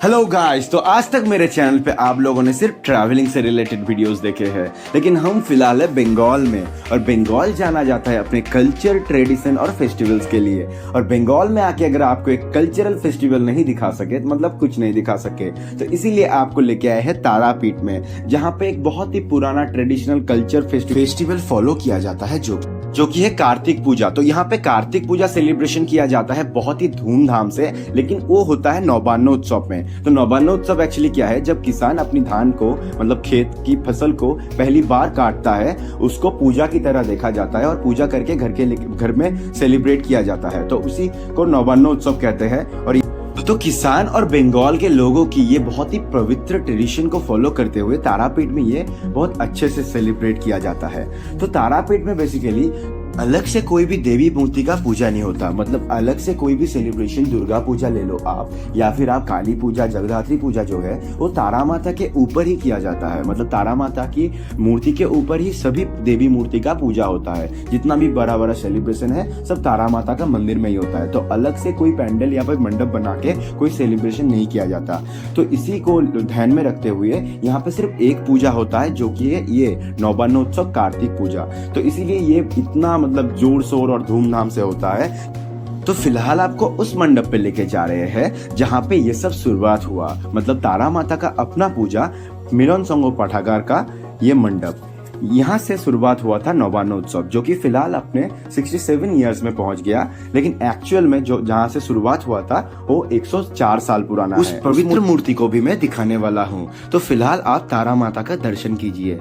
Hello guys, तो आज तक मेरे चैनल पे आप लोगों ने सिर्फ ट्रैवलिंग से रिलेटेड वीडियोस देखे हैं, लेकिन हम फिलहाल है बंगाल में। और बंगाल जाना जाता है अपने कल्चर, ट्रेडिशन और फेस्टिवल्स के लिए। और बंगाल में आके अगर आपको एक कल्चरल फेस्टिवल नहीं दिखा सके तो मतलब कुछ नहीं दिखा सके, तो इसीलिए आपको लेके आए हैं तारापीठ में, जहाँ पे एक बहुत ही पुराना ट्रेडिशनल कल्चर फेस्टिवल फॉलो किया जाता है जो कि है कार्तिक पूजा। तो यहाँ पे कार्तिक पूजा सेलिब्रेशन किया जाता है बहुत ही धूमधाम से, लेकिन वो होता है नौबान्नोत्सव में। तो नौबान्नोत्सव एक्चुअली क्या है, जब किसान अपनी धान को मतलब खेत की फसल को पहली बार काटता है, उसको पूजा की तरह देखा जाता है और पूजा करके घर में सेलिब्रेट किया जाता है। तो उसी को नौबान्नोत्सव कहते हैं। और तो किसान और बंगाल के लोगों की ये बहुत ही पवित्र ट्रेडिशन को फॉलो करते हुए तारापीठ में ये बहुत अच्छे से सेलिब्रेट किया जाता है। तो तारापीठ में बेसिकली अलग से कोई भी देवी मूर्ति का पूजा नहीं होता, मतलब अलग से कोई भी सेलिब्रेशन, दुर्गा पूजा ले लो आप, या फिर आप काली पूजा, जगद्धात्री पूजा जो है वो तारा माता के ऊपर ही किया जाता है। मतलब तारा माता की मूर्ति के ऊपर ही सभी देवी मूर्ति का पूजा होता है। जितना भी बड़ा बड़ा सेलिब्रेशन है सब तारा माता का मंदिर में ही होता है। तो अलग से कोई पैंडल या फिर मंडप बना के कोई सेलिब्रेशन नहीं किया जाता। तो इसी को ध्यान में रखते हुए यहाँ पे सिर्फ एक पूजा होता है, जो कि है ये नौबान्नोत्सव कार्तिक पूजा। तो इसीलिए ये इतना मतलब जोर शोर और धूमधाम से होता है। तो फिलहाल आपको उस मंडप पे लेके जा रहे हैं जहाँ पे ये सब शुरुआत हुआ, मतलब तारा माता का अपना पूजा, मिलन संगो पाठागार का ये मंडप, यहाँ से शुरुआत हुआ था नौबान्नोत्सव, जो कि फिलहाल अपने 67 इयर्स में पहुंच गया। लेकिन एक्चुअल में जो जहाँ से शुरुआत हुआ था वो 104 साल पुराना है। उस पवित्र मूर्ति को भी मैं दिखाने वाला हूँ। तो फिलहाल आप तारा माता का दर्शन कीजिए।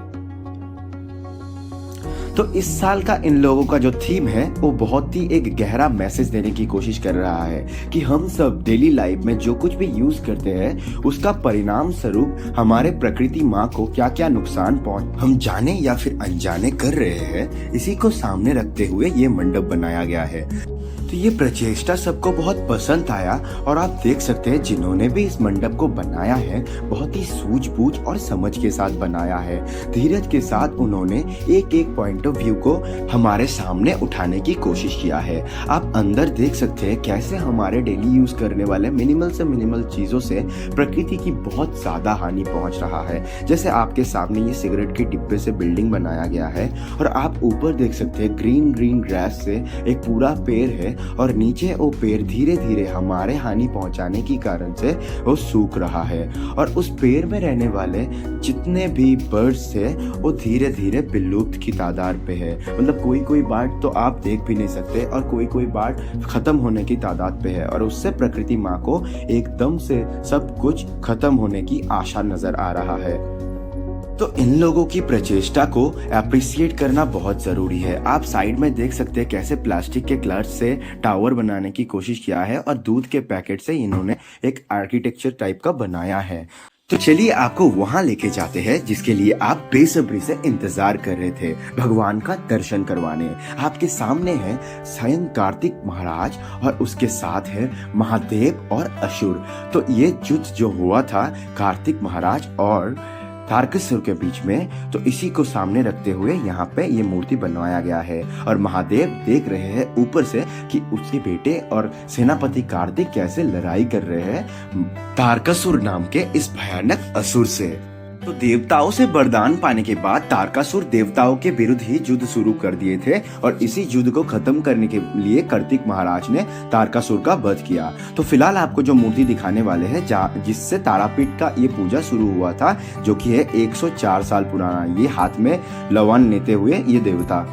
तो इस साल का इन लोगों का जो थीम है वो बहुत ही एक गहरा मैसेज देने की कोशिश कर रहा है कि हम सब डेली लाइफ में जो कुछ भी यूज करते हैं उसका परिणाम स्वरूप हमारे प्रकृति माँ को क्या क्या नुकसान हम जाने या फिर अनजाने कर रहे हैं, इसी को सामने रखते हुए ये मंडप बनाया गया है। तो ये प्रचेष्टा सबको बहुत पसंद आया और आप देख सकते हैं जिन्होंने भी इस मंडप को बनाया है बहुत ही सूझबूझ और समझ के साथ बनाया है। धीरज के साथ उन्होंने एक एक पॉइंट ऑफ व्यू को हमारे सामने उठाने की कोशिश किया है। आप अंदर देख सकते हैं कैसे हमारे डेली यूज करने वाले मिनिमल से मिनिमल चीजों से प्रकृति की बहुत ज्यादा हानि पहुंच रहा है। जैसे आपके सामने ये सिगरेट के डिब्बे से बिल्डिंग बनाया गया है और आप ऊपर देख सकते हैं ग्रीन ग्रीन ग्रास से एक पूरा पेड़ है और नीचे वो पेड़ धीरे धीरे हमारे हानि पहुंचाने की कारण से वो सूख रहा है। और उस पेड़ में रहने वाले जितने भी बर्ड्स थे वो धीरे धीरे विलुप्त की तादाद पे है। मतलब कोई कोई बर्ड तो आप देख भी नहीं सकते और कोई कोई बर्ड खत्म होने की तादाद पे है। और उससे प्रकृति माँ को एकदम से सब कुछ खत्म होने की आशा नजर आ रहा है। तो इन लोगों की प्रचेष्टा को अप्रिशिएट करना बहुत जरूरी है। आप साइड में देख सकते हैं कैसे प्लास्टिक के क्लच से टावर बनाने की कोशिश किया है और दूध के पैकेट से इन्होंने एक आर्किटेक्चर टाइप का बनाया है। तो चलिए आपको वहां लेके जाते हैं जिसके लिए आप बेसब्री से इंतजार कर रहे थे, भगवान का दर्शन करवाने। आपके सामने है स्वयं कार्तिक महाराज और उसके साथ है महादेव और असुर। तो ये युद्ध जो हुआ था कार्तिक महाराज और तारकासुर के बीच में, तो इसी को सामने रखते हुए यहाँ पे ये मूर्ति बनवाया गया है। और महादेव देख रहे हैं ऊपर से कि उसके बेटे और सेनापति कार्तिक कैसे लड़ाई कर रहे हैं तारकासुर नाम के इस भयानक असुर से। तो देवताओं से वरदान पाने के बाद तारकासुर देवताओं के विरुद्ध ही युद्ध शुरू कर दिए थे और इसी युद्ध को खत्म करने के लिए कार्तिक महाराज ने तारकासुर का वध किया। तो फिलहाल आपको जो मूर्ति दिखाने वाले हैं जिससे तारापीठ का ये पूजा शुरू हुआ था, जो कि है 104 साल पुराना, ये हाथ में लवन लेते हुए ये देवता।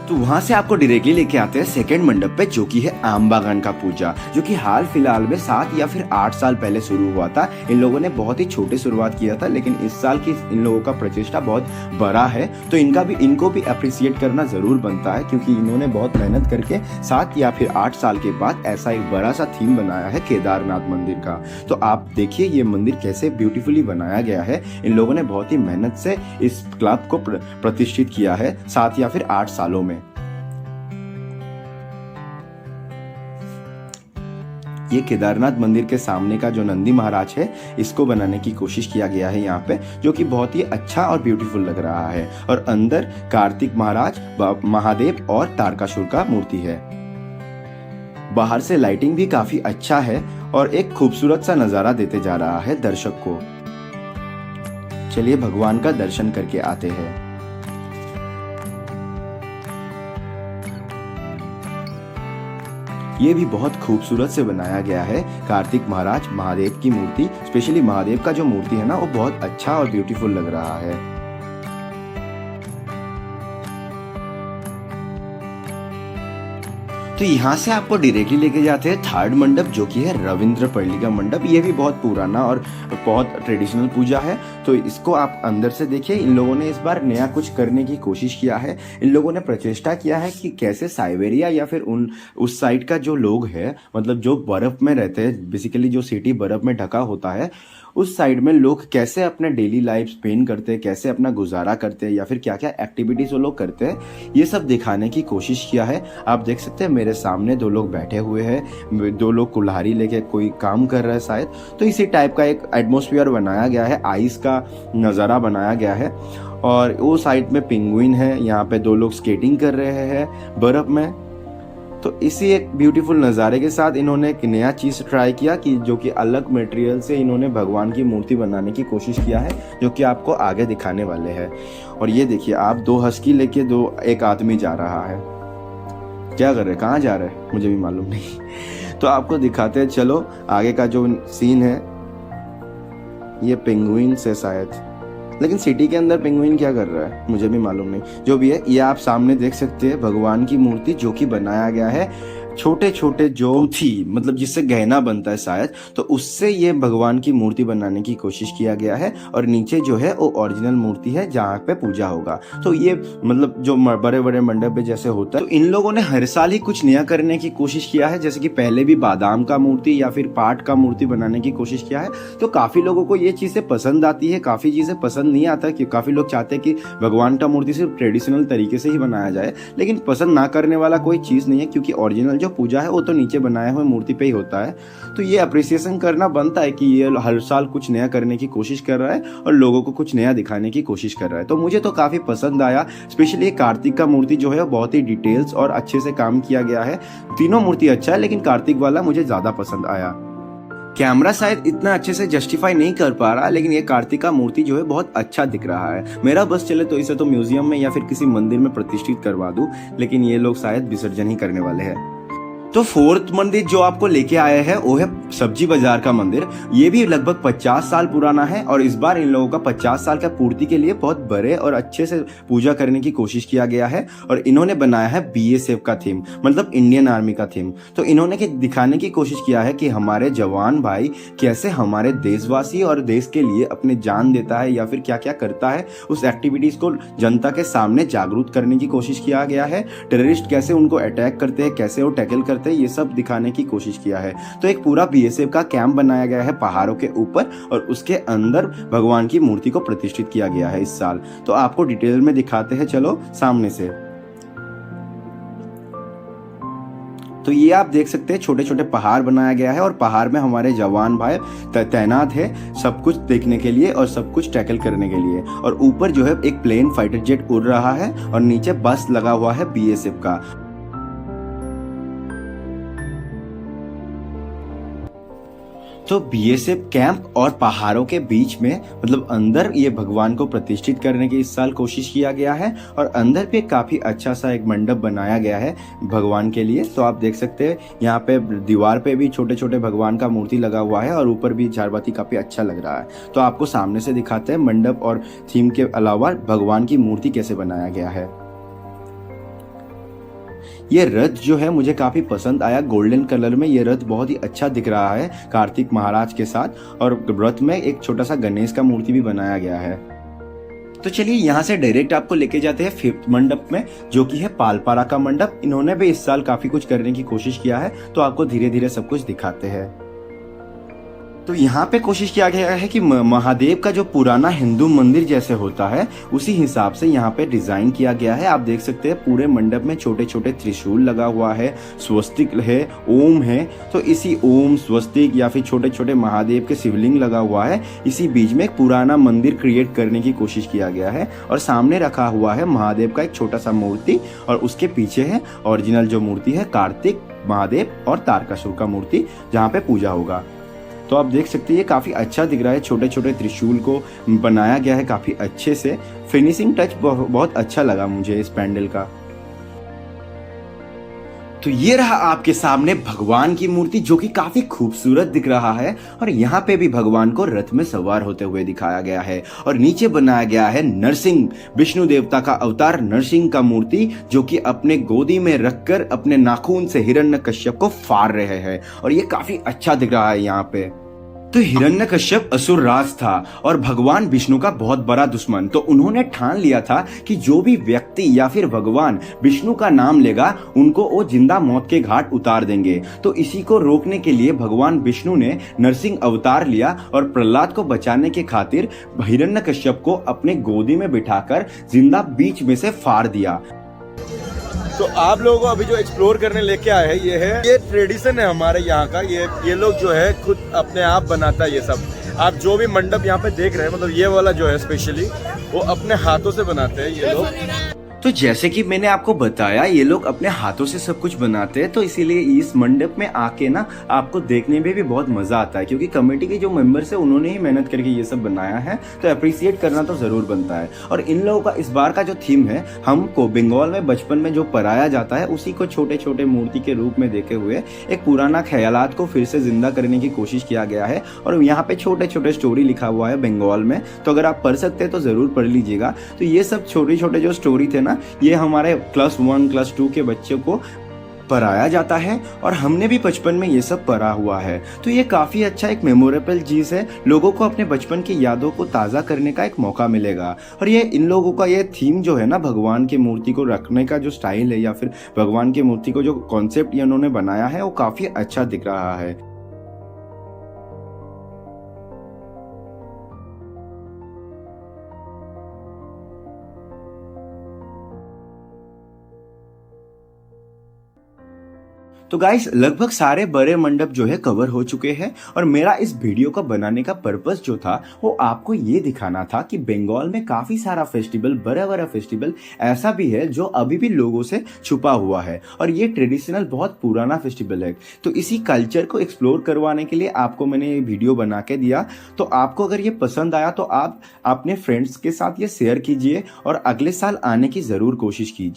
तो वहां से आपको डायरेक्टली लेके आते हैं सेकंड मंडप पे, जो कि है आम बागान का पूजा, जो कि हाल फिलहाल में 7 या फिर 8 साल पहले शुरू हुआ था। इन लोगों ने बहुत ही छोटे शुरुआत किया था, लेकिन इस साल की इन लोगों का प्रचेष्टा बहुत बड़ा है। तो इनको भी अप्रिशिएट करना जरूर बनता है, क्योंकि इन्होंने बहुत मेहनत करके 7 या फिर 8 साल के बाद ऐसा एक बड़ा सा थीम बनाया है केदारनाथ मंदिर का। तो आप देखिए ये मंदिर कैसे ब्यूटीफुली बनाया गया है। इन लोगों ने बहुत ही मेहनत से इस क्लब को प्रतिष्ठित किया है 7 या फिर 8 सालों में। ये केदारनाथ मंदिर के सामने का जो नंदी महाराज है, इसको बनाने की कोशिश किया गया है यहाँ पे, जो कि बहुत ही अच्छा और ब्यूटीफुल लग रहा है। और अंदर कार्तिक महाराज, महादेव और तारकासुर का मूर्ति है। बाहर से लाइटिंग भी काफी अच्छा है और एक खूबसूरत सा नजारा देते जा रहा है दर्शक को। चलिए भगवान का दर्शन करके आते हैं। ये भी बहुत खूबसूरत से बनाया गया है कार्तिक महाराज महादेव की मूर्ति। स्पेशली महादेव का जो मूर्ति है ना, वो बहुत अच्छा और ब्यूटीफुल लग रहा है। तो यहाँ से आपको डायरेक्टली लेके जाते हैं थर्ड मंडप, जो कि है रविंद्र पर्लिका मंडप। ये भी बहुत पुराना और बहुत ट्रेडिशनल पूजा है। तो इसको आप अंदर से देखिए। इन लोगों ने इस बार नया कुछ करने की कोशिश किया है। इन लोगों ने प्रचेष्टा किया है कि कैसे साइबेरिया या फिर उस साइड का जो लोग है, मतलब जो बर्फ में रहते हैं, बेसिकली जो सिटी बर्फ में ढका होता है, उस साइड में लोग कैसे अपने डेली लाइफ स्पेंड करते हैं, कैसे अपना गुजारा करते हैं, या फिर क्या क्या एक्टिविटीज वो लोग करते हैं, ये सब दिखाने की कोशिश किया है। आप देख सकते हैं मेरे सामने 2 लोग बैठे हुए हैं, 2 लोग कुल्हाड़ी लेके कोई काम कर रहे हैं शायद। तो इसी टाइप का एक एटमॉस्फेयर बनाया गया है, आइस का नज़ारा बनाया गया है। और वो साइड में पेंगुइन है, यहाँ पे 2 लोग स्केटिंग कर रहे हैं बर्फ में। तो इसी एक ब्यूटीफुल नज़ारे के साथ इन्होंने एक नया चीज़ ट्राई किया कि जो कि अलग मटेरियल से इन्होंने भगवान की मूर्ति बनाने की कोशिश किया है, जो कि आपको आगे दिखाने वाले हैं। और ये देखिए आप 2 हस्की लेके एक आदमी जा रहा है। क्या कर रहे हैं, कहाँ जा रहे हैं, मुझे भी मालूम नहीं। तो आपको दिखाते हैं, चलो आगे का जो सीन है। ये पेंगुइन से शायद, लेकिन सिटी के अंदर पेंगुइन क्या कर रहा है मुझे भी मालूम नहीं। जो भी है, ये आप सामने देख सकते हैं भगवान की मूर्ति, जो कि बनाया गया है छोटे छोटे जो थी, मतलब जिससे गहना बनता है शायद, तो उससे ये भगवान की मूर्ति बनाने की कोशिश किया गया है। और नीचे जो है वो ओरिजिनल मूर्ति है जहाँ पे पूजा होगा। तो ये मतलब जो बड़े बड़े मंडप पे जैसे होता है, तो इन लोगों ने हर साल ही कुछ नया करने की कोशिश किया है। जैसे कि पहले भी बादाम का मूर्ति या फिर पाट का मूर्ति बनाने की कोशिश किया है। तो काफी लोगों को ये चीजें पसंद आती है, काफी चीजें पसंद नहीं आता, कि काफी लोग चाहते हैं कि भगवान का मूर्ति सिर्फ ट्रेडिशनल तरीके से ही बनाया जाए। लेकिन पसंद ना करने वाला कोई चीज नहीं है, क्योंकि ओरिजिनल पूजा है वो तो नीचे बनाए हुए मूर्ति पे ही होता है। तो ये अप्रिसिएशन करना बनता है कि ये हर साल कुछ नया करने की कोशिश कर रहा है और लोगों को कुछ नया दिखाने की कोशिश कर रहा है। तो मुझे तो काफी पसंद आया। स्पेशली कार्तिक का मूर्ति जो है बहुत ही डिटेल्स और अच्छे से काम किया गया है। तीनों मूर्ति अच्छा है, लेकिन कार्तिक वाला मुझे ज्यादा पसंद आया। कैमरा शायद इतना अच्छे से जस्टिफाई नहीं कर पा रहा, लेकिन ये कार्तिक का मूर्ति जो है बहुत अच्छा दिख रहा है। मेरा बस चले तो इसे तो म्यूजियम में या फिर किसी मंदिर में प्रतिष्ठित करवा दूं, लेकिन ये लोग शायद विसर्जन ही करने वाले हैं। तो 4th मंदिर जो आपको लेके आए हैं वो है सब्जी बाजार का मंदिर। ये भी लगभग 50 साल पुराना है और इस बार इन लोगों का 50 साल का पूर्ति के लिए बहुत बड़े और अच्छे से पूजा करने की कोशिश किया गया है। और इन्होंने बनाया है BSF का थीम, मतलब इंडियन आर्मी का थीम। तो इन्होंने दिखाने की कोशिश किया है कि हमारे जवान भाई कैसे हमारे देशवासी और देश के लिए अपने जान देता है या फिर क्या क्या करता है, उस एक्टिविटीज को जनता के सामने जागरूक करने की कोशिश किया गया है। टेररिस्ट कैसे उनको अटैक करते हैं, कैसे वो टैकल करते हैं, ये सब दिखाने की कोशिश किया है। तो एक पूरा BSF का कैंप बनाया गया है पहाड़ों के ऊपर और उसके अंदर भगवान की मूर्ति को प्रतिष्ठित किया गया है इस साल। तो आपको डिटेल में दिखाते हैं, चलो सामने से। तो ये आप देख सकते हैं छोटे छोटे पहाड़ बनाया गया है और पहाड़ में हमारे जवान भाई तैनात है सब कुछ देखने के लिए और सब कुछ टैकल करने के लिए। और ऊपर जो है एक प्लेन फाइटर जेट उड़ रहा है और नीचे बस लगा हुआ है BSF का। तो BSF कैंप और पहाड़ों के बीच में, मतलब अंदर, ये भगवान को प्रतिष्ठित करने की इस साल कोशिश किया गया है। और अंदर पे काफी अच्छा सा एक मंडप बनाया गया है भगवान के लिए। तो आप देख सकते हैं यहाँ पे दीवार पे भी छोटे छोटे भगवान का मूर्ति लगा हुआ है और ऊपर भी झाड़बाती काफी अच्छा लग रहा है। तो आपको सामने से दिखाते हैं मंडप और थीम के अलावा भगवान की मूर्ति कैसे बनाया गया है। ये रथ जो है मुझे काफी पसंद आया, गोल्डन कलर में ये रथ बहुत ही अच्छा दिख रहा है कार्तिक महाराज के साथ। और रथ में एक छोटा सा गणेश का मूर्ति भी बनाया गया है। तो चलिए यहाँ से डायरेक्ट आपको लेके जाते हैं 5th मंडप में, जो कि है पालपारा का मंडप। इन्होंने भी इस साल काफी कुछ करने की कोशिश किया है, तो आपको धीरे धीरे सब कुछ दिखाते हैं। तो यहाँ पे कोशिश किया गया है कि महादेव का जो पुराना हिंदू मंदिर जैसे होता है उसी हिसाब से यहाँ पे डिजाइन किया गया है। आप देख सकते हैं पूरे मंडप में छोटे छोटे त्रिशूल लगा हुआ है, स्वस्तिक है, ओम है। तो इसी ओम, स्वस्तिक या फिर छोटे छोटे महादेव के शिवलिंग लगा हुआ है, इसी बीच में एक पुराना मंदिर क्रिएट करने की कोशिश किया गया है। और सामने रखा हुआ है महादेव का एक छोटा सा मूर्ति और उसके पीछे है ओरिजिनल जो मूर्ति है कार्तिक महादेव और तारकासुर का मूर्ति जहाँ पे पूजा होगा। तो आप देख सकते हैं ये काफ़ी अच्छा दिख रहा है, छोटे छोटे त्रिशूल को बनाया गया है काफ़ी अच्छे से। फिनिशिंग टच बहुत अच्छा लगा मुझे इस पैंडल का। तो ये रहा आपके सामने भगवान की मूर्ति जो कि काफी खूबसूरत दिख रहा है, और यहाँ पे भी भगवान को रथ में सवार होते हुए दिखाया गया है। और नीचे बनाया गया है नरसिंह, विष्णु देवता का अवतार नरसिंह का मूर्ति, जो कि अपने गोदी में रखकर अपने नाखून से हिरण्यकश्यप को फाड़ रहे हैं, और ये काफी अच्छा दिख रहा है यहाँ पे। तो हिरण्यकश्यप असुर राज था और भगवान विष्णु का बहुत बड़ा दुश्मन। तो उन्होंने ठान लिया था कि जो भी व्यक्ति या फिर भगवान विष्णु का नाम लेगा उनको वो जिंदा मौत के घाट उतार देंगे। तो इसी को रोकने के लिए भगवान विष्णु ने नरसिंह अवतार लिया और प्रहलाद को बचाने के खातिर हिरण्यकश्यप को अपने गोदी में बिठाकर जिंदा बीच में से फाड़ दिया। तो आप लोगों को अभी जो एक्सप्लोर करने लेके आए हैं ये ट्रेडिशन है हमारे यहाँ का। ये लोग जो है खुद अपने आप बनाता है ये सब। आप जो भी मंडप यहाँ पे देख रहे हैं, मतलब ये वाला जो है स्पेशली वो अपने हाथों से बनाते हैं ये लोग। तो जैसे कि मैंने आपको बताया ये लोग अपने हाथों से सब कुछ बनाते हैं, तो इसीलिए इस मंडप में आके ना आपको देखने में भी बहुत मजा आता है, क्योंकि कमेटी के जो मेंबर्स है उन्होंने ही मेहनत करके ये सब बनाया है, तो अप्रिशिएट करना तो जरूर बनता है। और इन लोगों का इस बार का जो थीम है, हमको बंगाल में बचपन में जो पढ़ाया जाता है उसी को छोटे छोटे मूर्ति के रूप में देखे हुए एक पुराना ख्यालात को फिर से जिंदा करने की कोशिश किया गया है। और यहाँ पे छोटे छोटे स्टोरी लिखा हुआ है बंगाल में, तो अगर आप पढ़ सकते हैं तो जरूर पढ़ लीजिएगा। तो ये सब छोटे छोटे जो स्टोरी थे ना, ये हमारे क्लास 1 क्लास 2 के बच्चों को पढ़ाया जाता है, और हमने भी बचपन में ये सब पढ़ा हुआ है। तो ये काफी अच्छा एक मेमोरेबल चीज है, लोगों को अपने बचपन की यादों को ताज़ा करने का एक मौका मिलेगा। और ये इन लोगों का ये थीम जो है ना, भगवान की मूर्ति को रखने का जो स्टाइल है या फिर भगवान की मूर्ति को जो कॉन्सेप्ट ये उन्होंने बनाया है वो काफी अच्छा दिख रहा है। तो गाइस लगभग सारे बड़े मंडप जो है कवर हो चुके हैं, और मेरा इस वीडियो का बनाने का पर्पस जो था वो आपको ये दिखाना था कि बंगाल में काफी सारा फेस्टिवल, बड़ा बड़ा फेस्टिवल ऐसा भी है जो अभी भी लोगों से छुपा हुआ है, और ये ट्रेडिशनल बहुत पुराना फेस्टिवल है। तो इसी कल्चर को एक्सप्लोर करवाने के लिए आपको मैंने ये वीडियो बना के दिया। तो आपको अगर ये पसंद आया तो आप अपने फ्रेंड्स के साथ ये शेयर कीजिए और अगले साल आने की जरूर कोशिश कीजिए।